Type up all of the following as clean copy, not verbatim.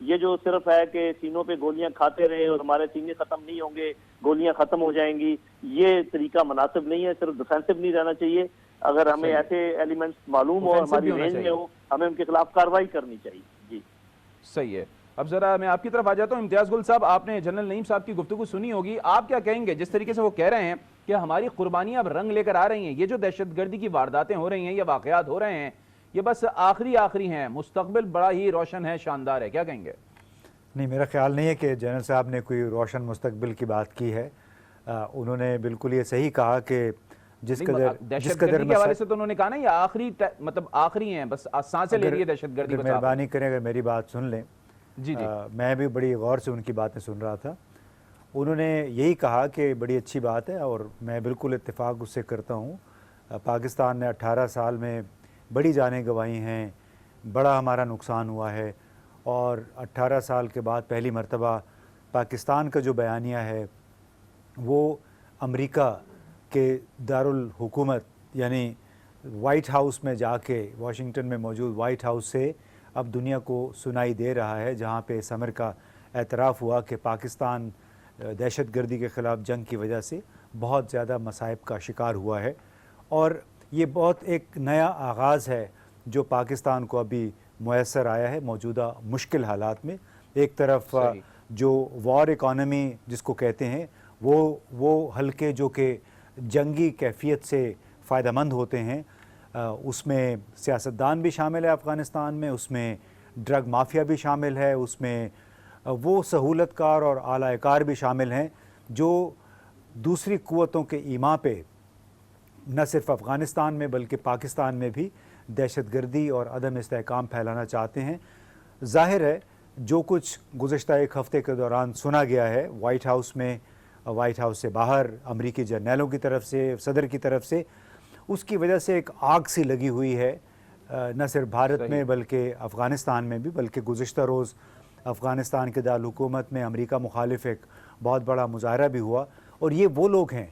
یہ جو صرف ہے کہ سینوں پہ گولیاں کھاتے رہے اور ہمارے سینے ختم نہیں ہوں گے، گولیاں ختم ہو جائیں گی، یہ طریقہ مناسب نہیں ہے. صرف ڈیفینسو نہیں رہنا چاہیے. اگر ہمیں ایسے ایلیمنٹس معلوم ہو، ہماری رینج میں ہو، ہمیں ان کے خلاف کارروائی کرنی چاہیے. جی صحیح ہے. اب ذرا میں آپ کی طرف آ جاتا ہوں. امتیاز گل صاحب، آپ نے جنرل نعیم صاحب کی گفتگو سنی ہوگی، آپ کیا کہیں گے جس طریقے سے وہ کہہ رہے ہیں کہ ہماری قربانیاں اب رنگ لے کر آ رہی ہیں، یہ جو دہشت گردی کی وارداتیں ہو رہی ہیں، یہ واقعات ہو رہے ہیں، یہ بس آخری ہیں، مستقبل بڑا ہی روشن ہے، شاندار ہے، کیا کہیں گے؟ نہیں، میرا خیال نہیں ہے کہ جنرل صاحب نے کوئی روشن مستقبل کی بات کی ہے. انہوں نے بالکل یہ صحیح کہا کہ جس دہشت گردی کے حوالے سے تو انہوں نے کہا نا یہ آخری ہیں، بس سانسیں لے رہی ہے دہشت گردی. مہربانی کریں اگر میری بات سن لیں. جی میں بھی بڑی غور سے ان کی باتیں سن رہا تھا. انہوں نے یہی کہا کہ بڑی اچھی بات ہے اور میں بالکل اتفاق اس سے کرتا ہوں. پاکستان نے 18 سال میں بڑی جانیں گنوائی ہیں، بڑا ہمارا نقصان ہوا ہے، اور 18 سال کے بعد پہلی مرتبہ پاکستان کا جو بیانیہ ہے وہ امریکہ کے دارالحکومت یعنی وائٹ ہاؤس میں جا کے، واشنگٹن میں موجود وائٹ ہاؤس سے اب دنیا کو سنائی دے رہا ہے، جہاں پہ اس امر کا اعتراف ہوا کہ پاکستان دہشت گردی کے خلاف جنگ کی وجہ سے بہت زیادہ مصائب کا شکار ہوا ہے. اور یہ بہت ایک نیا آغاز ہے جو پاکستان کو ابھی میسر آیا ہے موجودہ مشکل حالات میں. ایک طرف جو وار اکانومی جس کو کہتے ہیں وہ حلقے جو کہ جنگی کیفیت سے فائدہ مند ہوتے ہیں، اس میں سیاستدان بھی شامل ہے افغانستان میں، اس میں ڈرگ مافیا بھی شامل ہے، اس میں وہ سہولت کار اور اعلی کار بھی شامل ہیں جو دوسری قوتوں کے ایما پہ نہ صرف افغانستان میں بلکہ پاکستان میں بھی دہشت گردی اور عدم استحکام پھیلانا چاہتے ہیں. ظاہر ہے جو کچھ گزشتہ ایک ہفتے کے دوران سنا گیا ہے وائٹ ہاؤس میں، وائٹ ہاؤس سے باہر، امریکی جرنیلوں کی طرف سے، صدر کی طرف سے، اس کی وجہ سے ایک آگ سی لگی ہوئی ہے نہ صرف بھارت میں بلکہ افغانستان میں بھی. بلکہ گزشتہ روز افغانستان کے دارالحکومت میں امریکہ مخالف ایک بہت بڑا مظاہرہ بھی ہوا، اور یہ وہ لوگ ہیں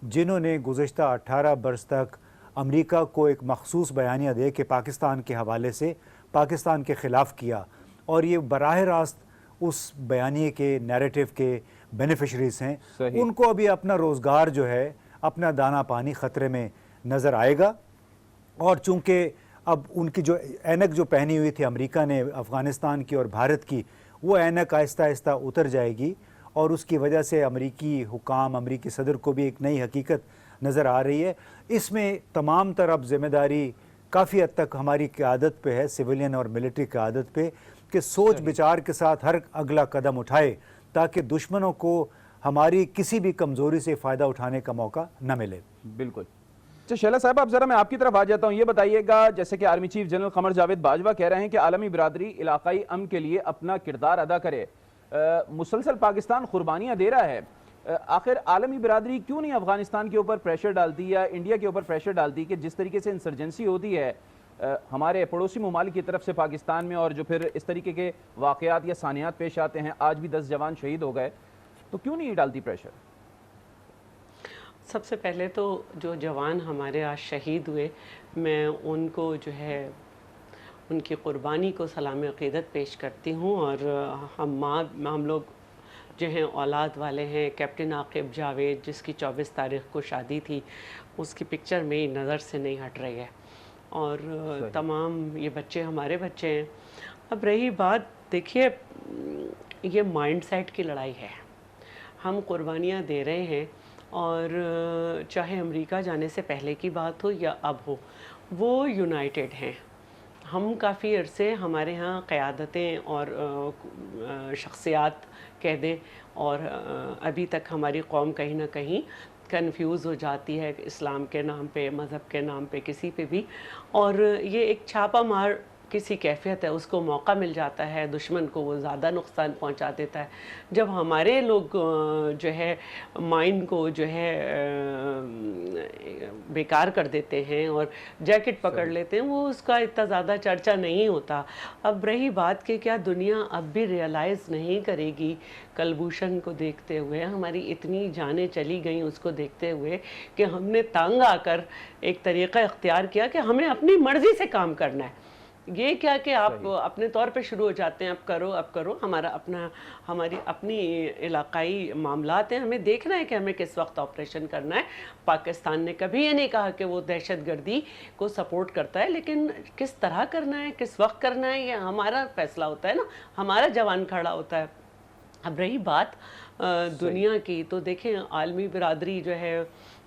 جنہوں نے گزشتہ 18 برس تک امریکہ کو ایک مخصوص بیانیہ دے کے پاکستان کے حوالے سے پاکستان کے خلاف کیا، اور یہ براہ راست اس بیانیے کے نیریٹو کے بینیفیشریز ہیں. ان کو ابھی اپنا روزگار جو ہے، اپنا دانہ پانی خطرے میں نظر آئے گا. اور چونکہ اب ان کی جو اینک جو پہنی ہوئی تھی امریکہ نے افغانستان کی اور بھارت کی، وہ اینک آہستہ آہستہ اتر جائے گی، اور اس کی وجہ سے امریکی حکام، امریکی صدر کو بھی ایک نئی حقیقت نظر آ رہی ہے. اس میں تمام تر اب ذمہ داری کافی حد تک ہماری قیادت پہ ہے، سویلین اور ملٹری قیادت پہ، کہ سوچ بچار کے ساتھ ہر اگلا قدم اٹھائے تاکہ دشمنوں کو ہماری کسی بھی کمزوری سے فائدہ اٹھانے کا موقع نہ ملے. بالکل. اچھا شیلا صاحب، اب ذرا میں آپ کی طرف آ جاتا ہوں. یہ بتائیے گا، جیسے کہ army chief general Qamar Javed Bajwa کہہ رہے ہیں کہ عالمی برادری علاقائی امن کے لیے اپنا کردار ادا کرے. مسلسل پاکستان قربانیاں دے رہا ہے، آخر عالمی برادری کیوں نہیں افغانستان کے اوپر پریشر ڈالتی یا انڈیا کے اوپر پریشر ڈالتی کہ جس طریقے سے انسرجنسی ہوتی ہے ہمارے پڑوسی ممالک کی طرف سے پاکستان میں، اور جو پھر اس طریقے کے واقعات یا ثانیات پیش آتے ہیں، آج بھی 10 جوان شہید ہو گئے، تو کیوں نہیں ڈالتی پریشر؟ سب سے پہلے تو جو جوان ہمارے آج شہید ہوئے، میں ان کو جو ہے ان کی قربانی کو سلام عقیدت پیش کرتی ہوں. اور ہم لوگ جو ہیں اولاد والے ہیں. کیپٹن عاقب جاوید جس کی 24 تاریخ کو شادی تھی، اس کی پکچر میری نظر سے نہیں ہٹ رہی ہے، اور تمام یہ بچے ہمارے بچے ہیں. اب رہی بات، دیکھیے یہ مائنڈ سیٹ کی لڑائی ہے. ہم قربانیاں دے رہے ہیں، اور چاہے امریکہ جانے سے پہلے کی بات ہو یا اب ہو، وہ یونائٹڈ ہیں. ہم کافی عرصے ہمارے ہاں قیادتیں اور شخصیات کہہ دیں، اور ابھی تک ہماری قوم کہیں نہ کہیں کنفیوز ہو جاتی ہے اسلام کے نام پہ، مذہب کے نام پہ، کسی پہ بھی. اور یہ ایک چھاپا مار کسی کیفیت ہے، اس کو موقع مل جاتا ہے، دشمن کو وہ زیادہ نقصان پہنچا دیتا ہے. جب ہمارے لوگ جو ہے مائنڈ کو جو ہے بیکار کر دیتے ہیں اور جیکٹ پکڑ لیتے ہیں، وہ اس کا اتنا زیادہ چرچا نہیں ہوتا. اب رہی بات کہ کیا دنیا اب بھی ریئلائز نہیں کرے گی کلبھوشن کو دیکھتے ہوئے، ہماری اتنی جانیں چلی گئیں اس کو دیکھتے ہوئے، کہ ہم نے تنگ آ کر ایک طریقہ اختیار کیا کہ ہمیں اپنی مرضی سے کام کرنا ہے. یہ کیا کہ آپ اپنے طور پہ شروع ہو جاتے ہیں، اب کرو، ہماری اپنی علاقائی معاملات ہیں، ہمیں دیکھنا ہے کہ ہمیں کس وقت آپریشن کرنا ہے۔ پاکستان نے کبھی یہ نہیں کہا کہ وہ دہشت گردی کو سپورٹ کرتا ہے، لیکن کس طرح کرنا ہے، کس وقت کرنا ہے، یہ ہمارا فیصلہ ہوتا ہے نا، ہمارا جوان کھڑا ہوتا ہے۔ اب رہی بات دنیا کی، تو دیکھیں عالمی برادری جو ہے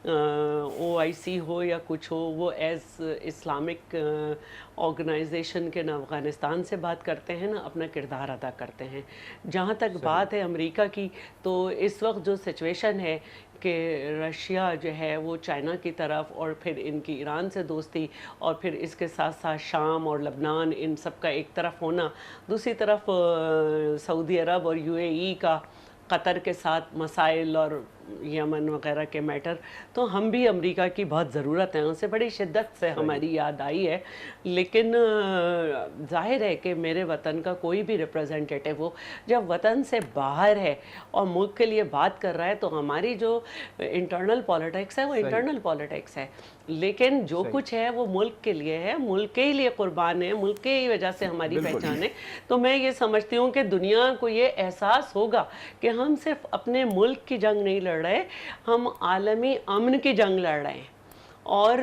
OIC ہو یا کچھ ہو، وہ ایز اسلامک آرگنائزیشن کے نہ افغانستان سے بات کرتے ہیں، نہ اپنا کردار ادا کرتے ہیں۔ جہاں تک بات ہے امریکہ کی، تو اس وقت جو سچویشن ہے کہ رشیا جو ہے وہ چائنا کی طرف، اور پھر ان کی ایران سے دوستی، اور پھر اس کے ساتھ ساتھ شام اور لبنان، ان سب کا ایک طرف ہونا، دوسری طرف سعودی عرب اور UAE کا قطر کے ساتھ مسائل اور یمن وغیرہ کے میٹر، تو ہم بھی امریکہ کی بہت ضرورت ہے، ان سے بڑی شدت سے ہماری یاد آئی ہے۔ لیکن ظاہر ہے کہ میرے وطن کا کوئی بھی ریپرزینٹیٹیو ہو، جب وطن سے باہر ہے اور ملک کے لیے بات کر رہا ہے، تو ہماری جو انٹرنل پالیٹکس ہے وہ انٹرنل پالیٹکس ہے، لیکن جو کچھ ہے وہ ملک کے لیے ہے، ملک کے ہی لیے قربان ہے، ملک کے ہی وجہ سے ہماری پہچان ہے۔ تو میں یہ سمجھتی ہوں کہ دنیا کو یہ احساس ہوگا کہ ہم صرف اپنے ملک کی جنگ نہیں لڑ رہے، ہم عالمی امن کی جنگ لڑ رہے ہیں۔ اور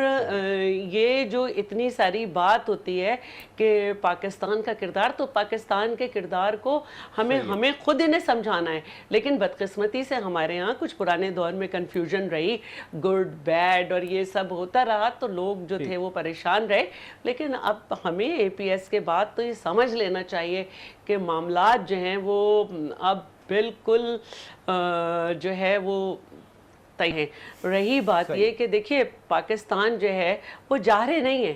یہ جو اتنی ساری بات ہوتی ہے کہ پاکستان کا کردار، تو پاکستان کے کردار کو ہمیں خود انہیں سمجھانا ہے، لیکن بدقسمتی سے ہمارے ہاں کچھ پرانے دور میں کنفیوژن رہی، گڈ بیڈ اور یہ سب ہوتا رہا، تو لوگ جو تھے وہ پریشان رہے۔ لیکن اب ہمیں APS کے بعد تو یہ سمجھ لینا چاہیے کہ معاملات جو ہیں وہ اب بالکل جو ہے وہ طے ہیں۔ رہی بات یہ کہ دیکھیے پاکستان جو ہے وہ جا رہے نہیں ہیں،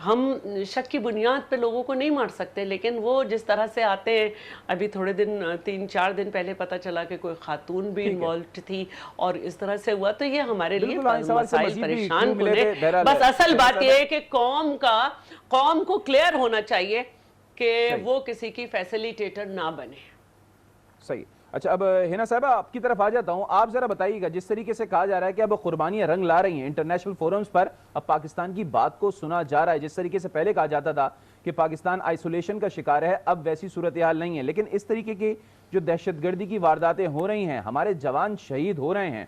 ہم شک کی بنیاد پہ لوگوں کو نہیں مار سکتے، لیکن وہ جس طرح سے آتے ہیں، ابھی تھوڑے دن 3-4 دن پہلے پتہ چلا کہ کوئی خاتون بھی انوالوڈ تھی اور اس طرح سے ہوا، تو یہ ہمارے لیے مسائل پریشان کنے۔ بس اصل بات یہ ہے کہ قوم کو کلیئر ہونا چاہیے کہ وہ کسی کی فیسیلیٹیٹر نہ بنے۔ صحیح۔ اچھا، اب ہنا صاحبہ آپ کی طرف آ جاتا ہوں، آپ ذرا بتائیے گا، جس طریقے سے کہا جا رہا ہے کہ اب قربانیاں رنگ لا رہی ہیں انٹرنیشنل فورمز پر، اب پاکستان کی بات کو سنا جا رہا ہے، جس طریقے سے پہلے کہا جاتا تھا کہ پاکستان آئسولیشن کا شکار ہے، اب ویسی صورتحال نہیں ہے، لیکن اس طریقے کی جو دہشت گردی کی وارداتیں ہو رہی ہیں، ہمارے جوان شہید ہو رہے ہیں،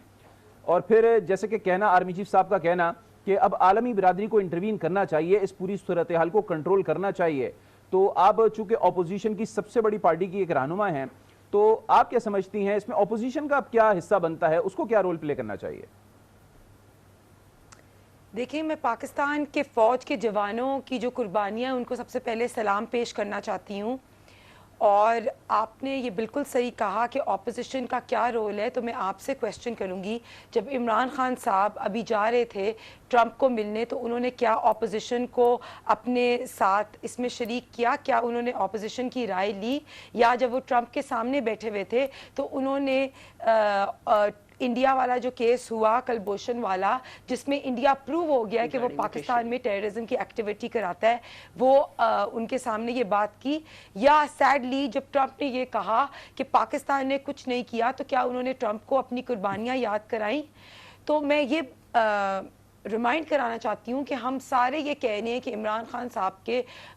اور پھر جیسے کہ کہنا آرمی چیف صاحب کا کہنا کہ اب عالمی برادری کو انٹروین کرنا چاہیے، اس پوری صورتحال کو کنٹرول کرنا چاہیے، تو آپ چونکہ اپوزیشن کی سب سے بڑی پارٹی کی ایک رہنما ہیں، تو آپ کیا سمجھتی ہیں اس میں اپوزیشن کا اب کیا حصہ بنتا ہے، اس کو کیا رول پلے کرنا چاہیے؟ دیکھیں، میں پاکستان کے فوج کے جوانوں کی جو قربانیاں ان کو سب سے پہلے سلام پیش کرنا چاہتی ہوں، اور آپ نے یہ بالکل صحیح کہا کہ اپوزیشن کا کیا رول ہے، تو میں آپ سے کویسچن کروں گی، جب عمران خان صاحب ابھی جا رہے تھے ٹرمپ کو ملنے، تو انہوں نے کیا اپوزیشن کو اپنے ساتھ اس میں شریک کیا؟ کیا انہوں نے اپوزیشن کی رائے لی؟ یا جب وہ ٹرمپ کے سامنے بیٹھے ہوئے تھے تو انہوں نے انڈیا والا جو کیس ہوا کلبھوشن والا، جس میں انڈیا پروو ہو گیا کہ وہ پاکستان میں ٹیررزم کی ایکٹیویٹی کراتا ہے، وہ ان کے سامنے یہ بات کی؟ یا سیڈلی جب ٹرمپ نے یہ کہا کہ پاکستان نے کچھ نہیں کیا، تو کیا انہوں نے ٹرمپ کو اپنی قربانیاں یاد کرائیں؟ تو میں یہ ریمائنڈ کرانا چاہتی ہوں کہ ہم سارے یہ کہہ رہے ہیں کہ عمران خان صاحب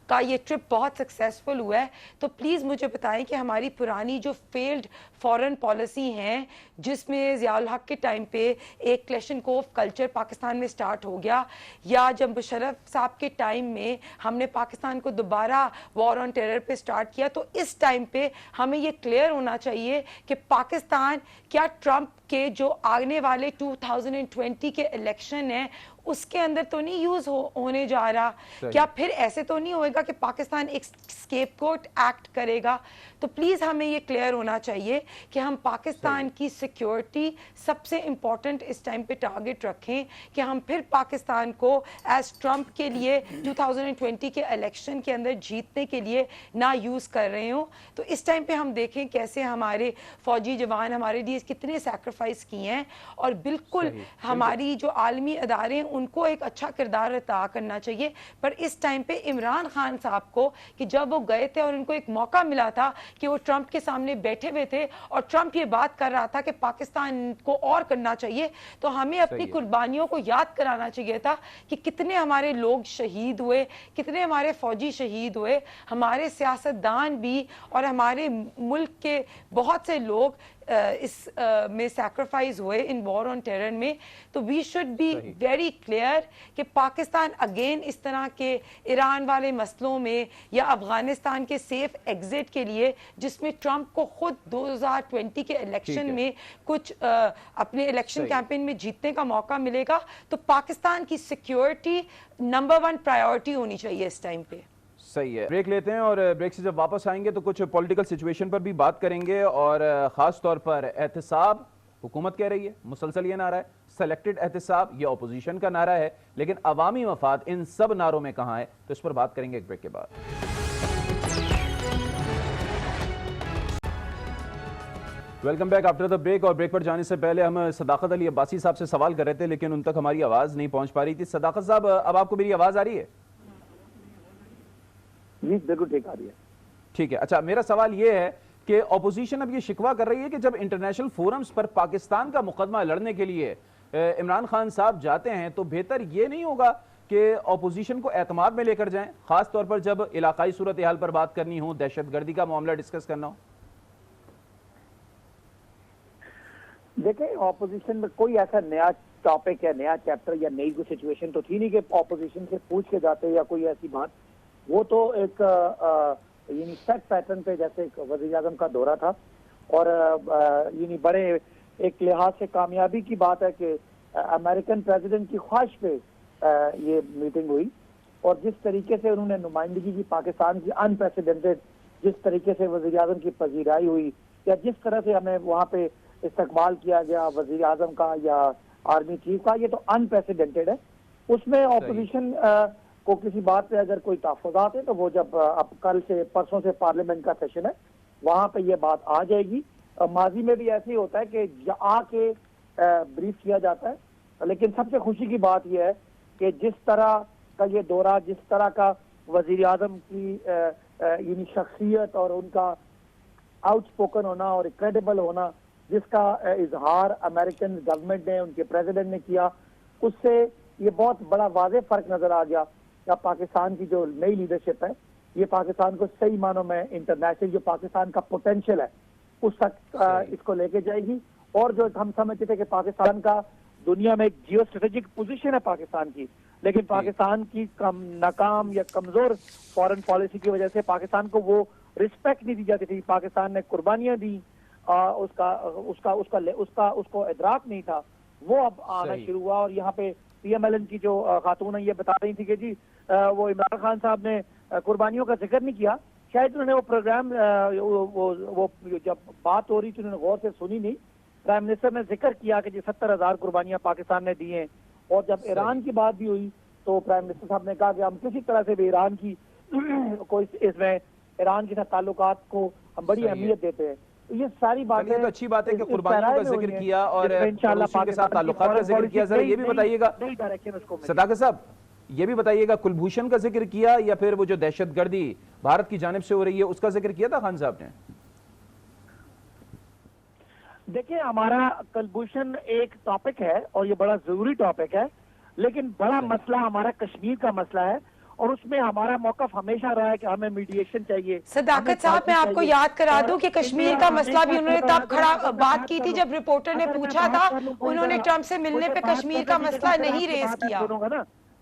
کا یہ ٹرپ بہت سکسیسفل ہوا ہے، تو پلیز مجھے بتائیں کہ ہماری پرانی جو فیلڈ فورن پالیسی ہیں، جس میں ضیاء الحق کے ٹائم پہ ایک کلیشنکوف کلچر پاکستان میں سٹارٹ ہو گیا، یا جب مشرف صاحب کے ٹائم میں ہم نے پاکستان کو دوبارہ وار آن ٹیرر پہ سٹارٹ کیا، تو اس ٹائم پہ ہمیں یہ کلیئر ہونا چاہیے کہ پاکستان کیا ٹرمپ کے جو آنے والے 2020 کے الیکشن ہیں اس کے اندر تو نہیں یوز ہونے جا رہا؟ کیا پھر ایسے تو نہیں ہوئے گا کہ پاکستان ایک اسکیپ کوٹ ایکٹ کرے گا؟ تو پلیز ہمیں یہ کلیئر ہونا چاہیے کہ ہم پاکستان کی سیکیورٹی سب سے امپورٹنٹ اس ٹائم پہ ٹارگٹ رکھیں، کہ ہم پھر پاکستان کو ایز ٹرمپ کے لیے 2020 کے الیکشن کے اندر جیتنے کے لیے نہ یوز کر رہے ہوں۔ تو اس ٹائم پہ ہم دیکھیں کیسے ہمارے فوجی جوان ہمارے لیے کتنے سیکریفائس کیے ہیں، اور بالکل ہماری جو عالمی ادارے ہیں ان کو ایک اچھا کردار عطا کرنا چاہیے. پر اس ٹائم پہ عمران خان صاحب کو کہ جب وہ گئے تھے اور ان کو ایک موقع ملا تھا کہ وہ ٹرمپ کے سامنے بیٹھے ہوئے تھے اور ٹرمپ یہ بات کر رہا تھا کہ پاکستان کو اور کرنا چاہیے, تو ہمیں اپنی قربانیوں کو یاد کرانا چاہیے تھا کہ کتنے ہمارے لوگ شہید ہوئے, کتنے ہمارے فوجی شہید ہوئے, ہمارے سیاستدان بھی اور ہمارے ملک کے بہت سے لوگ اس میں سیکریفائز ہوئے ان وار آن ٹیرر میں. تو we should be very clear کہ پاکستان اگین اس طرح کے ایران والے مسئلوں میں یا افغانستان کے سیف ایگزٹ کے لیے, جس میں ٹرمپ کو خود 2020 کے الیکشن میں کچھ اپنے الیکشن کیمپین میں جیتنے کا موقع ملے گا, تو پاکستان کی سیکیورٹی نمبر 1 پرائیورٹی ہونی چاہیے اس ٹائم پہ. صحیح ہے. بریک لیتے ہیں اور بریک سے جب واپس آئیں گے تو کچھ پولیٹیکل سچویشن پر بھی بات کریں گے, اور خاص طور پر احتساب حکومت کہہ رہی ہے, مسلسل یہ نعرہ ہے, سلیکٹڈ احتساب یہ اپوزیشن کا نعرہ ہے, لیکن عوامی مفاد ان سب نعروں میں کہاں ہے, تو اس پر بات کریں گے ایک بریک کے بعد. Welcome back after the break. اور بریک پر جانے سے پہلے ہم صداقت علی عباسی صاحب سے سوال کر رہے تھے, لیکن ان تک ہماری آواز نہیں پہنچ پا رہی تھی. صداقت صاحب, اب آپ کو میری آواز آ رہی ہے؟ جی بالکل ٹھیک آ رہی ہے. ٹھیک ہے. اچھا, میرا سوال یہ ہے کہ اپوزیشن اب یہ شکوہ کر رہی ہے کہ جب انٹرنیشنل فورمز پر پاکستان کا مقدمہ لڑنے کے لیے عمران خان صاحب جاتے ہیں تو بہتر یہ نہیں ہوگا کہ اپوزیشن کو اعتماد میں لے کر جائیں, خاص طور پر جب علاقائی صورتحال پر بات کرنی ہو, دہشت گردی کا معاملہ ڈسکس کرنا ہو؟ دیکھیں, اپوزیشن میں کوئی ایسا نیا ٹاپک یا نیا چیپٹر یا نئی کوئی سچویشن تو تھی نہیں کہ اپوزیشن سے پوچھ کے جاتے یا کوئی ایسی بات. وہ تو ایک یعنی سیٹ پیٹرن پہ جیسے وزیر اعظم کا دورہ تھا, اور یعنی بڑے ایک لحاظ سے کامیابی کی بات ہے کہ امریکن پریزیڈنٹ کی خواہش پہ یہ میٹنگ ہوئی, اور جس طریقے سے انہوں نے نمائندگی کی پاکستان کی انپریسیڈنٹڈ, جس طریقے سے وزیر اعظم کی پذیرائی ہوئی یا جس طرح سے ہمیں وہاں پہ استقبال کیا گیا وزیر اعظم کا یا آرمی چیف کا, یہ تو انپریسیڈنٹڈ ہے. اس میں اپوزیشن کو کسی بات پہ اگر کوئی تحفظات ہیں تو وہ جب اب کل سے پرسوں سے پارلیمنٹ کا سیشن ہے وہاں پہ یہ بات آ جائے گی. ماضی میں بھی ایسے ہی ہوتا ہے کہ آ کے بریف کیا جاتا ہے, لیکن سب سے خوشی کی بات یہ ہے کہ جس طرح کا یہ دورہ, جس طرح کا وزیر اعظم کی یعنی شخصیت اور ان کا آؤٹ سپوکن ہونا اور کریڈیبل ہونا, جس کا اظہار امریکن گورنمنٹ نے, ان کے پریزیڈنٹ نے کیا, اس سے یہ بہت بڑا واضح فرق نظر آ گیا کہ پاکستان کی جو نئی لیڈرشپ ہے یہ پاکستان کو صحیح معنوں میں انٹرنیشنل جو پاکستان کا پوٹینشیل ہے اس تک اس کو لے کے جائے گی. اور جو ہم سمجھتے تھے کہ پاکستان کا دنیا میں ایک جیو اسٹریٹجک پوزیشن ہے پاکستان کی, لیکن پاکستان کی ناکام یا کمزور فارن پالیسی کی وجہ سے پاکستان کو وہ رسپیکٹ نہیں دی جاتی تھی. پاکستان نے قربانیاں دی, اس کو ادراک نہیں تھا, وہ اب آنا شروع ہوا. اور یہاں پہ پی ایم ایل این کی جو خاتون ہیں یہ بتا رہی تھی کہ جی وہ عمران خان صاحب نے قربانیوں کا ذکر نہیں کیا, شاید انہوں نے وہ پروگرام وہ جب بات ہو رہی تھی انہوں نے غور سے سنی نہیں. پرائم منسٹر نے ذکر کیا کہ جی 70,000 قربانیاں پاکستان نے دی ہیں, اور جب ایران کی بات بھی ہوئی تو پرائم منسٹر صاحب نے کہا کہ ہم کسی طرح سے بھی ایران کی کوئی اس میں ایران کے ساتھ تعلقات کو ہم بڑی اہمیت دیتے ہیں. یہ ساری باتیں تو اچھی بات ہے کہ قربانیوں کا ذکر کیا اور روس کے ساتھ تعلقات کا ذکر کیا. ذرا یہ بھی بتائیے گا صداقت صاحب, یہ بھی بتائیے گا کلبھوشن کا ذکر کیا یا پھر وہ جو دہشت گردی بھارت کی جانب سے ہو رہی ہے اس کا ذکر کیا تھا خان صاحب نے؟ دیکھیں, ہمارا کلبھوشن ایک ٹاپک ہے اور یہ بڑا ضروری ٹاپک ہے, لیکن بڑا مسئلہ ہمارا کشمیر کا مسئلہ ہے, اور اس میں ہمارا موقف ہمیشہ رہا ہے کہ ہمیں میڈیشن چاہیے. صداقت صاحب, میں آپ کو یاد کرا دوں کہ کشمیر کا مسئلہ بھی انہوں نے تب کھڑا بات کی تھی جب رپورٹر نے پوچھا تھا, انہوں نے ٹرمپ سے ملنے پہ کشمیر کا مسئلہ نہیں ریز کیا.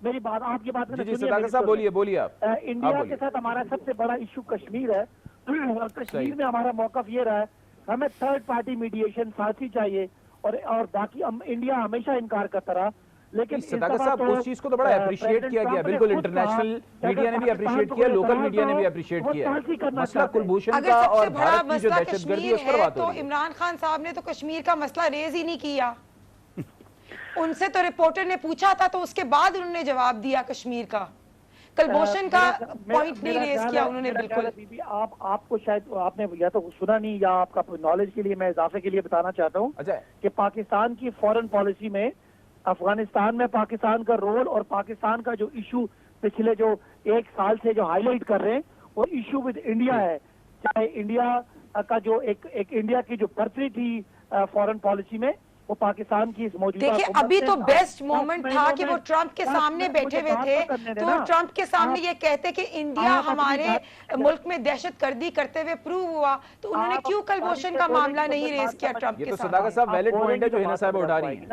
میری بات, آپ کی بات جی صداقت صاحب بولیے آپ. انڈیا کے ساتھ ہمارا سب سے بڑا ایشو کشمیر ہے, اور کشمیر میں ہمارا موقف یہ رہا ہے ہمیں تھرڈ پارٹی میڈیشن ساتھی چاہیے, اور باقی انڈیا ہمیشہ انکار کرتا رہا. لیکن صداقت صاحب اس چیز کو تو بڑا اپریشیٹ کیا گیا, بالکل انٹرنیشنل میڈیا نے بھی اپریشیٹ کیا, لوکل میڈیا نے بھی اپریشیٹ کیا. مسئلہ کلبھوشن کا اور بھارت کی جو دہشت گردی اس پر بات ہو رہی ہے. تو عمران خان صاحب نے تو کشمیر کا مسئلہ ریز ہی نہیں کیا, ان سے تو رپورٹر نے پوچھا تھا تو اس کے بعد انہوں نے جواب دیا کشمیر کا. کلبھوشن کا پوائنٹ نہیں ریز کیا انہوں نے. بالکل آپ کو شاید آپ نے یا تو سنا نہیں یا آپ کا نالج کے لیے میں اضافے کے لیے بتانا چاہتا ہوں کہ پاکستان کی فورن پالیسی میں افغانستان میں پاکستان کا رول اور پاکستان کا جو ایشو پچھلے جو 1 سال سے جو ہائی لائٹ کر رہے ہیں وہ ایشو ود انڈیا ہے. چاہے انڈیا کا جو ایک انڈیا کی جو برتری تھی فورن پالیسی میں وہ پاکستان کی اس موجودہ دیکھیں ابھی تو بیسٹ مومنٹ تھا کہ وہ ٹرمپ کے سامنے بیٹھے ہوئے تھے تو ٹرمپ کے سامنے یہ کہتے کہ انڈیا ہمارے ملک میں دہشت گردی کرتے ہوئے پروو ہوا تو انہوں نے کیوں کلبھوشن کا معاملہ نہیں ریز کیا ٹرمپ کے یہ تو سامنے. صداقت صاحب ویلڈ پوائنٹ ہے جو ہنا صاحب اٹھا رہی ہیں.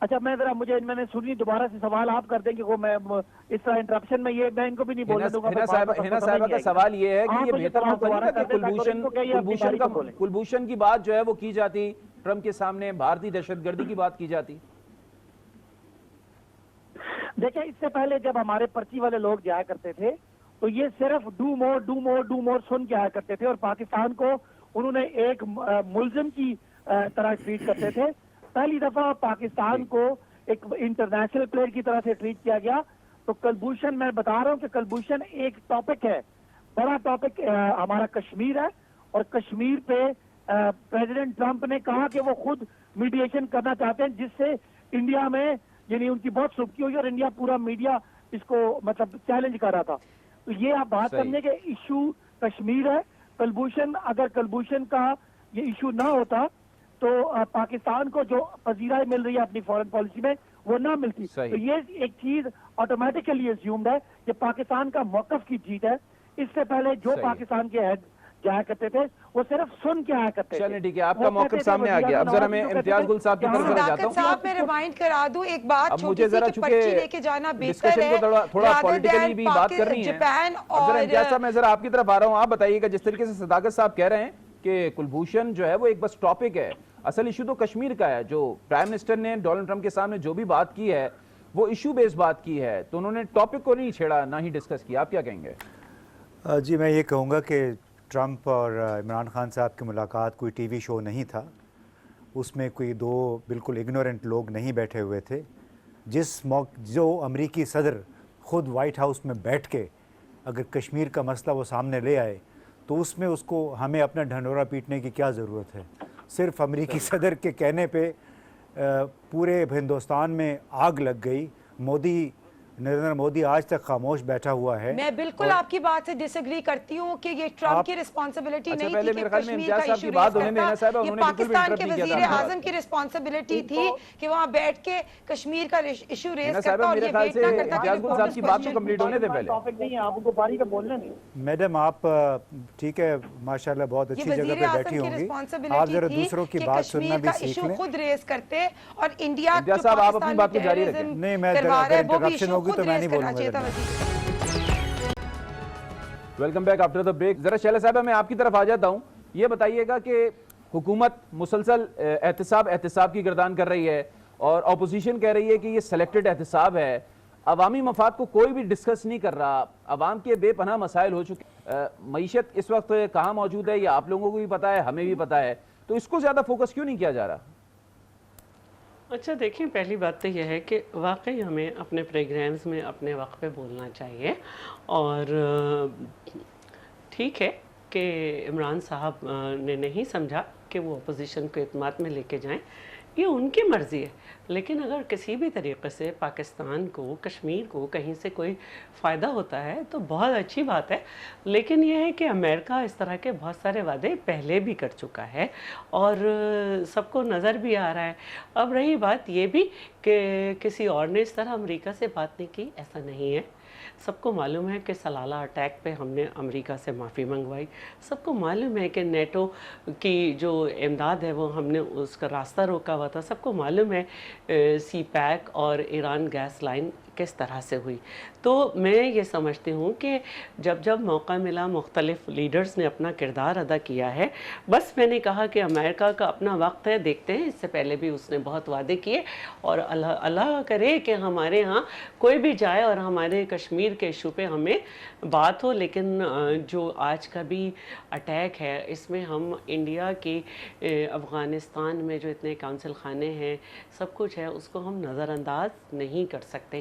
اچھا میں نے سنی دوبارہ سے سوال آپ کر دیں کہ وہ میں اس طرح انٹرپشن میں یہ میں ان کو بھی نہیں بولنے دوں گا. ہنا صاحبہ کا سوال یہ ہے کہ یہ بہتر ہوتا نہیں تھا کہ کلبھوشن کی بات جو ہے وہ کی جاتی ٹرمپ کے سامنے بھارتی دہشت گردی کی بات کی جاتی. دیکھیں اس سے پہلے جب ہمارے پرچی والے لوگ جایا کرتے تھے تو یہ صرف ڈو مور سن کے آیا کرتے تھے اور پاکستان کو انہوں نے ایک ملزم کی طرح ٹریٹ کرتے تھے. پہلی دفعہ پاکستان کو ایک انٹرنیشنل پلیئر کی طرح سے ٹریٹ کیا گیا. تو کلبھوشن میں بتا رہا ہوں کہ کلبھوشن ایک ٹاپک ہے, بڑا ٹاپک ہمارا کشمیر ہے اور کشمیر پہ پریزیڈنٹ ٹرمپ نے کہا کہ وہ خود میڈیشن کرنا چاہتے ہیں جس سے انڈیا میں یعنی ان کی بہت سبکی ہوئی اور انڈیا پورا میڈیا اس کو مطلب چیلنج کر رہا تھا. تو یہ آپ بات سمجھیں کہ ایشو کشمیر ہے. اگر کلبھوشن کا یہ ایشو نہ ہوتا تو پاکستان کو جو پذیرائی مل رہی ہے اپنی فورن پالیسی میں وہ نہ ملتی. تو یہ ایک چیز آٹومیٹیکلی اسیومڈ ہے کہ پاکستان کا موقف کی جیت ہے. اس سے پہلے جو پاکستان کے ہیڈ جایا کرتے تھے وہ صرف سن کے آیا کرتے تھے. چلیں ٹھیک ہے, آپ کا موقف سامنے آ گیا. اب ذرا میں امتیاز گل صاحب کی طرف ذرا جاتا ہوں. صاحب میں ریمائنڈ کرا دوں ایک بات چھوٹی سی کہ پرچی لے کے جانا بہتر ہے تھوڑا پولیٹیکلی بھی بات کرنی ہے. جاپان اب ذرا امتیاز صاحب میں ذرا آپ کی طرف آ رہا ہوں, آپ بتائیے گا جس طریقے سے صداقت صاحب کہہ رہے ہیں کہ کلبھوشن جو ہے وہ ایک بس ٹاپک ہے, اصل ایشو تو کشمیر کا ہے. جو پرائم منسٹر نے ڈونلڈ ٹرمپ کے سامنے جو بھی بات کی ہے وہ ایشو بیس بات کی ہے, تو انہوں نے ٹاپک کو نہیں چھیڑا نہ ہی ڈسکس کیا. آپ کیا کہیں گے؟ جی میں یہ کہوں گا کہ ٹرمپ اور عمران خان صاحب کی ملاقات کوئی ٹی وی شو نہیں تھا. اس میں کوئی دو بالکل اگنورنٹ لوگ نہیں بیٹھے ہوئے تھے. جو امریکی صدر خود وائٹ ہاؤس میں بیٹھ کے اگر کشمیر کا مسئلہ وہ سامنے لے آئے تو اس میں اس کو ہمیں اپنا ڈھنڈورا پیٹنے کی کیا ضرورت ہے. صرف امریکی صدر کے کہنے پہ پورے ہندوستان میں آگ لگ گئی. نریندر مودی آج تک خاموش بیٹھا ہوا ہے. میں بالکل آپ کی بات سے ڈس ایگری کرتی ہوں کہ یہ ٹرمپ کی رسپانسبلٹی نہیں تھی کہ کشمیر کا ایشو ریز کرتا. یہ پاکستان کے وزیر اعظم کی رسپانسبلٹی تھی کہ وہاں بیٹھ کے کشمیر کا ایشو ریز کرتا اور یہ ویٹ نہ کرتا. میڈم آپ ٹھیک ہے ماشاءاللہ بہت اچھی جگہ پہ بیٹھی ہوں گی, آپ ذرا دوسروں کی بات سننا بھی سیکھ لیں. خود ریز کرتے اور انڈیا صاحب آپ اپنی بات کو جاری رکھیں. نہیں میں انٹرپشن ہوگی تو میں نہیں بولوں گا. Welcome back after the break. ذرا شیلا صاحبہ میں آپ کی طرف آ جاتا ہوں. یہ بتائیے گا کہ حکومت مسلسل احتساب کی گردان کر رہی ہے اور اپوزیشن کہہ رہی ہے کہ یہ سلیکٹڈ احتساب ہے, عوامی مفاد کو کوئی بھی ڈسکس نہیں کر رہا. عوام کے بے پناہ مسائل ہو چکے, معیشت اس وقت کہاں موجود ہے یہ آپ لوگوں کو بھی پتا ہے, ہمیں بھی پتا ہے, تو اس کو زیادہ فوکس کیوں نہیں کیا جا رہا؟ اچھا دیکھیں, پہلی بات تو یہ ہے کہ واقعی ہمیں اپنے پروگرامز میں اپنے وقت پہ بولنا چاہیے. اور ٹھیک ہے کہ عمران صاحب نے نہیں سمجھا کہ وہ اپوزیشن کو اعتماد میں لے کے جائیں, یہ ان کی مرضی ہے. لیکن اگر کسی بھی طریقے سے پاکستان کو, کشمیر کو کہیں سے کوئی فائدہ ہوتا ہے تو بہت اچھی بات ہے. لیکن یہ ہے کہ امریکہ اس طرح کے بہت سارے وعدے پہلے بھی کر چکا ہے اور سب کو نظر بھی آ رہا ہے. اب رہی بات یہ بھی کہ کسی اور نے اس طرح امریکہ سے بات نہیں کی, ایسا نہیں ہے. سب کو معلوم ہے کہ سلالہ اٹیک پہ ہم نے امریکہ سے معافی منگوائی. سب کو معلوم ہے کہ نیٹو کی جو امداد ہے وہ ہم نے اس کا راستہ روکا ہوا تھا. سب کو معلوم ہے سی پیک اور ایران گیس لائن کس طرح سے ہوئی. تو میں یہ سمجھتی ہوں کہ جب موقع ملا مختلف لیڈرز نے اپنا کردار ادا کیا ہے. بس میں نے کہا کہ امریکہ کا اپنا وقت ہے, دیکھتے ہیں. اس سے پہلے بھی اس نے بہت وعدے کیے اور اللہ کرے کہ ہمارے ہاں کوئی بھی جائے اور ہمارے کشمیر کے ایشو پہ ہمیں بات ہو. لیکن جو آج کا بھی اٹیک ہے اس میں ہم انڈیا کی افغانستان میں جو اتنے کونسل خانے ہیں سب کچھ ہے اس کو ہم نظر انداز نہیں کر سکتے.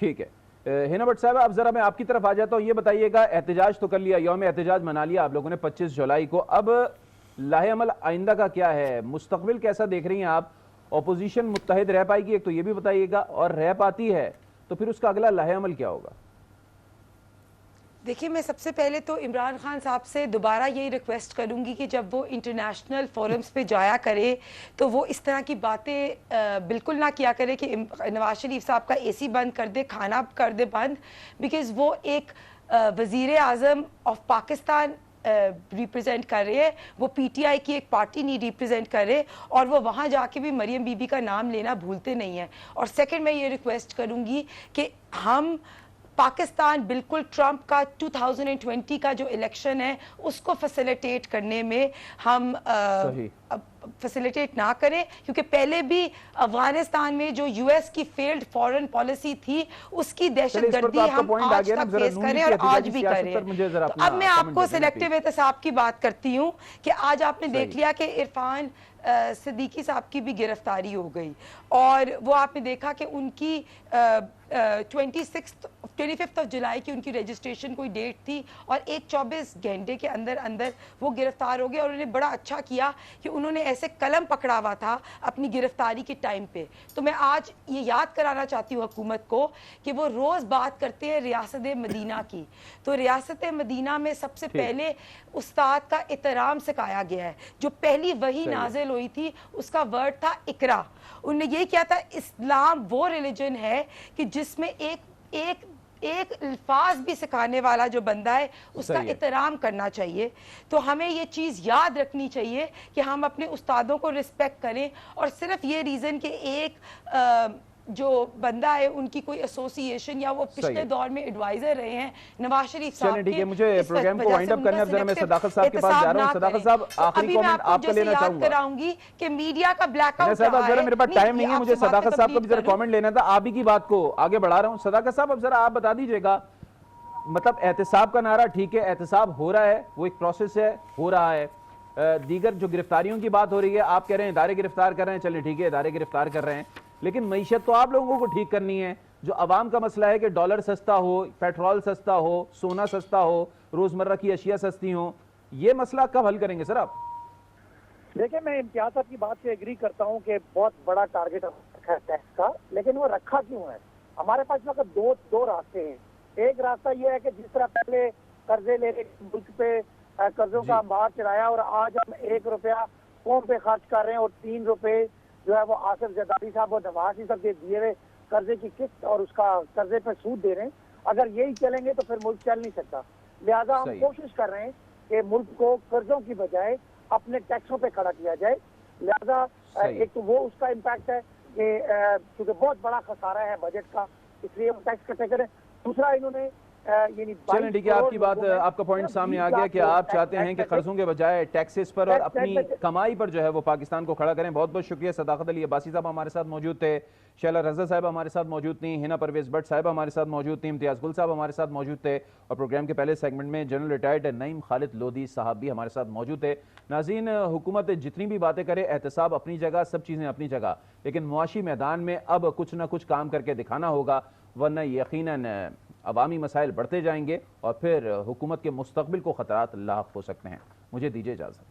ٹھیک ہے ہینا بٹ صاحب، اب ذرا میں آپ کی طرف آ جاتا ہوں. یہ بتائیے گا، احتجاج تو کر لیا، یوم احتجاج منا لیا آپ لوگوں نے 25 جولائی کو، اب لاہ عمل آئندہ کا کیا ہے؟ مستقبل کیسا دیکھ رہی ہیں آپ؟ اپوزیشن متحد رہ پائے گی ایک تو یہ بھی بتائیے گا، اور رہ پاتی ہے تو پھر اس کا اگلا لاہ عمل کیا ہوگا؟ دیکھیے، میں سب سے پہلے تو عمران خان صاحب سے دوبارہ یہی ریکویسٹ کروں گی کہ جب وہ انٹرنیشنل فورمز پہ جایا کرے تو وہ اس طرح کی باتیں بالکل نہ کیا کرے کہ نواز شریف صاحب کا اے سی بند کر دے، کھانا کر دے بند، بیکاز وہ ایک وزیر اعظم آف پاکستان ریپرزینٹ کر رہے ہیں، وہ پی ٹی آئی کی ایک پارٹی نہیں ریپرزینٹ کر رہے، اور وہ وہاں جا کے بھی مریم بی بی کا نام لینا بھولتے نہیں ہیں. اور سیکنڈ میں یہ ریکویسٹ کروں گی کہ ہم پاکستان بالکل ٹرمپ کا 2020 کا جو الیکشن ہے اس کو فیسیلیٹیٹ کرنے میں ہم فیسیلیٹیٹ نہ کریں، کیونکہ پہلے بھی افغانستان میں جو یو ایس کی فیلڈ فورن پالیسی تھی اس کی دہشت گردی ہم آج تک فیس کریں اور آج بھی کریں. اب میں آپ کو سلیکٹیو احتساب کی بات کرتی ہوں کہ آج آپ نے دیکھ لیا کہ عرفان صدیقی صاحب کی بھی گرفتاری ہو گئی، اور وہ آپ نے دیکھا کہ ان کی 25 جولائی کی ان کی رجسٹریشن کوئی ڈیٹ تھی، اور 24 گھنٹے کے اندر اندر وہ گرفتار ہو گئے. اور انہوں نے بڑا اچھا کیا کہ انہوں نے ایسے قلم پکڑا ہوا تھا اپنی گرفتاری کے ٹائم پہ. تو میں آج یہ یاد کرانا چاہتی ہوں حکومت کو کہ وہ روز بات کرتے ہیں ریاست مدینہ کی، تو ریاست مدینہ میں سب سے پہلے استاد کا احترام سکھایا گیا ہے. جو پہلی وحی نازل ہوئی تھی اس کا ورڈ تھا اقرا. انہوں نے یہ کیا تھا، اسلام وہ ریلیجن ہے کہ جس میں ایک الفاظ بھی سکھانے والا جو بندہ ہے اس کا احترام کرنا چاہیے. تو ہمیں یہ چیز یاد رکھنی چاہیے کہ ہم اپنے استادوں کو رسپیکٹ کریں، اور صرف یہ ریزن کہ ایک جو بندہ ہے ان کی کوئی ایسوسیشن یا وہ پچھلے دور میں ایڈوائزر رہے ہیں نواز شریف صاحب کے، ٹھیک ہے، مجھے پروگرام کو وائنڈ اپ کرنے اب ذرا میں صداقت صاحب کے پاس جا رہا ہوں. صداقت صاحب آخری کامنٹ آپ کا لینا چاہوں گا. کراؤں گی کہ میڈیا کا بلیک آؤٹ صاحب ذرا میرے پاس ٹائم نہیں ہے، مجھے صداقت صاحب کا بھی ذرا کامنٹ لینا تھا، آپ ہی کی بات کو آگے بڑھا رہا ہوں. صداقت صاحب اب ذرا آپ بتا دیجئے گا، مطلب احتساب کا نعرہ ٹھیک ہے، احتساب ہو رہا ہے، وہ ایک پروسیس ہے، ہو رہا ہے. دیگر جو گرفتاریوں کی بات ہو رہی ہے، آپ کہہ رہے ہیں ادارے گرفتار کر رہے ہیں، چلیں ٹھیک ہے ادارے گرفتار کر رہے ہیں، لیکن معیشت تو آپ لوگوں کو ٹھیک کرنی ہے. جو عوام کا مسئلہ ہے کہ ڈالر سستا ہو، پیٹرول سستا ہو، سونا سستا ہو، روزمرہ کی اشیاء سستی ہوں، یہ مسئلہ کب حل کریں گے سر آپ؟ دیکھیں، میں امتیاز صاحب کی بات سے ایگری کرتا ہوں کہ بہت بڑا ٹارگیٹ رکھا ہے ٹیکس کا، لیکن وہ رکھا کیوں ہے؟ ہمارے پاس وقت دو راستے ہیں. ایک راستہ یہ ہے کہ جس طرح پہلے قرضے لے کے ملک پہ قرضوں کا انبار چلایا، اور آج ہم 1 روپیہ قوم پہ خرچ کر رہے ہیں، اور 3 روپے جو ہے وہ آصف زرداری صاحب اور نواز شریف صاحب کے دیے ہوئے قرضے کی قسط اور اس کا قرضے پہ سود دے رہے ہیں. اگر یہی چلیں گے تو پھر ملک چل نہیں سکتا. لہذا ہم کوشش کر رہے ہیں کہ ملک کو قرضوں کی بجائے اپنے ٹیکسوں پہ کھڑا کیا جائے. لہذا ایک تو وہ اس کا امپیکٹ ہے کہ چونکہ بہت بڑا خسارہ ہے بجٹ کا، اس لیے وہ ٹیکس کٹے کریں. دوسرا انہوں نے چلیں ٹھیک ہے، آپ کی بات، آپ کا پوائنٹ سامنے آ گیا کہ آپ چاہتے ہیں کہ قرضوں کے بجائے ٹیکسز پر اور اپنی کمائی پر جو ہے وہ پاکستان کو کھڑا کریں. بہت بہت شکریہ. صداقت علی عباسی صاحب ہمارے ساتھ موجود تھے، شیلہ رضا صاحب ہمارے ساتھ موجود تھیں، ہینا پرویز بٹ صاحب ہمارے ساتھ موجود تھیں، امتیاز گل صاحب ہمارے ساتھ موجود تھے، اور پروگرام کے پہلے سیگمنٹ میں جنرل ریٹائرڈ نعیم خالد لودھی صاحب بھی ہمارے ساتھ موجود تھے. ناظرین، حکومت جتنی بھی باتیں کرے، احتساب اپنی جگہ، سب چیزیں اپنی جگہ، لیکن معاشی میدان میں اب کچھ نہ کچھ کام کر کے دکھانا ہوگا، ورنہ یقیناً عوامی مسائل بڑھتے جائیں گے اور پھر حکومت کے مستقبل کو خطرات لاحق ہو سکتے ہیں. مجھے دیجیے اجازت.